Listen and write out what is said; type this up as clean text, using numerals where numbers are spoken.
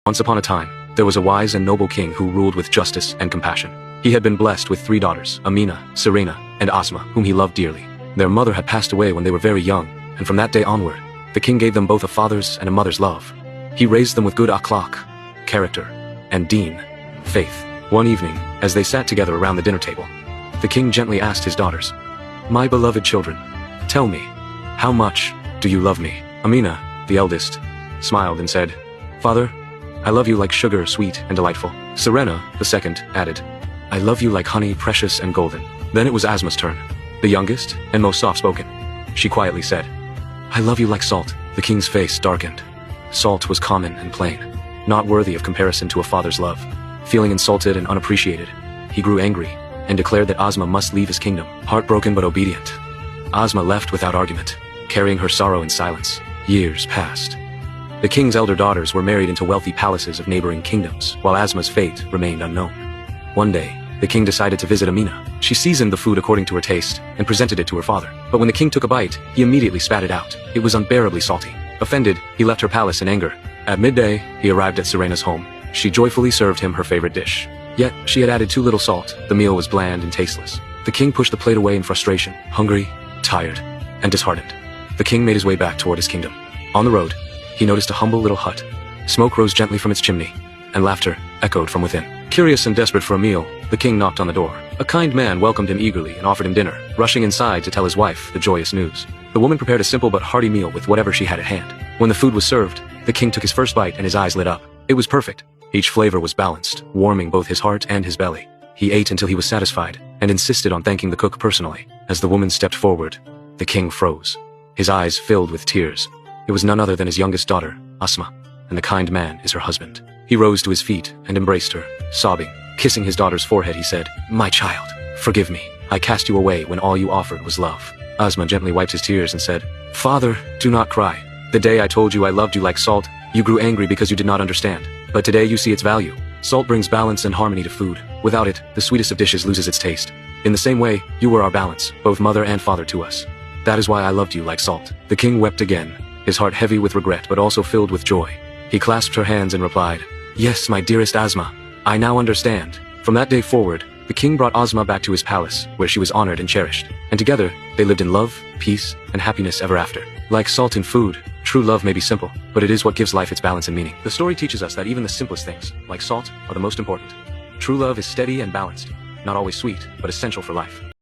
Once upon a time, there was a wise and noble king who ruled with justice and compassion. He had been blessed with 3 daughters, Amina, Sirena, and Asma, whom he loved dearly. Their mother had passed away when they were very young, and from that day onward, the king gave them both a father's and a mother's love. He raised them with good akhlaq, character, and deen, faith. One evening, as they sat together around the dinner table, the king gently asked his daughters, "My beloved children, tell me, how much do you love me?" Amina, the eldest, smiled and said, "Father, I love you like sugar, sweet and delightful." Sirena, the second, added, "I love you like honey, precious and golden." Then it was Asma's turn, the youngest and most soft-spoken. She quietly said, "I love you like salt." The king's face darkened. Salt was common and plain, not worthy of comparison to a father's love. Feeling insulted and unappreciated, he grew angry and declared that Asma must leave his kingdom. Heartbroken but obedient, Asma left without argument, carrying her sorrow in silence. Years passed. The king's elder daughters were married into wealthy palaces of neighboring kingdoms, while Asma's fate remained unknown. One day, the king decided to visit Amina. She seasoned the food according to her taste and presented it to her father. But when the king took a bite, he immediately spat it out. It was unbearably salty. Offended, he left her palace in anger. At midday, he arrived at Sirena's home. She joyfully served him her favorite dish. Yet, she had added too little salt. The meal was bland and tasteless. The king pushed the plate away in frustration, hungry, tired, and disheartened. The king made his way back toward his kingdom. On the road, he noticed a humble little hut. Smoke rose gently from its chimney, and laughter echoed from within. Curious and desperate for a meal, the king knocked on the door. A kind man welcomed him eagerly and offered him dinner, rushing inside to tell his wife the joyous news. The woman prepared a simple but hearty meal with whatever she had at hand. When the food was served, the king took his first bite and his eyes lit up. It was perfect. Each flavor was balanced, warming both his heart and his belly. He ate until he was satisfied, and insisted on thanking the cook personally. As the woman stepped forward, the king froze. His eyes filled with tears. It was none other than his youngest daughter, Asma, and the kind man is her husband. He rose to his feet and embraced her, sobbing. Kissing his daughter's forehead, he said, "My child, forgive me. I cast you away when all you offered was love." Asma gently wiped his tears and said, "Father, do not cry. The day I told you I loved you like salt, you grew angry because you did not understand. But today you see its value. Salt brings balance and harmony to food. Without it, the sweetest of dishes loses its taste. In the same way, you were our balance, both mother and father to us. That is why I loved you like salt." The king wept again, his heart heavy with regret but also filled with joy. He clasped her hands and replied, "Yes, my dearest Asma, I now understand." From that day forward, the king brought Asma back to his palace, where she was honored and cherished. And together, they lived in love, peace, and happiness ever after. Like salt in food, true love may be simple, but it is what gives life its balance and meaning. The story teaches us that even the simplest things, like salt, are the most important. True love is steady and balanced, not always sweet, but essential for life.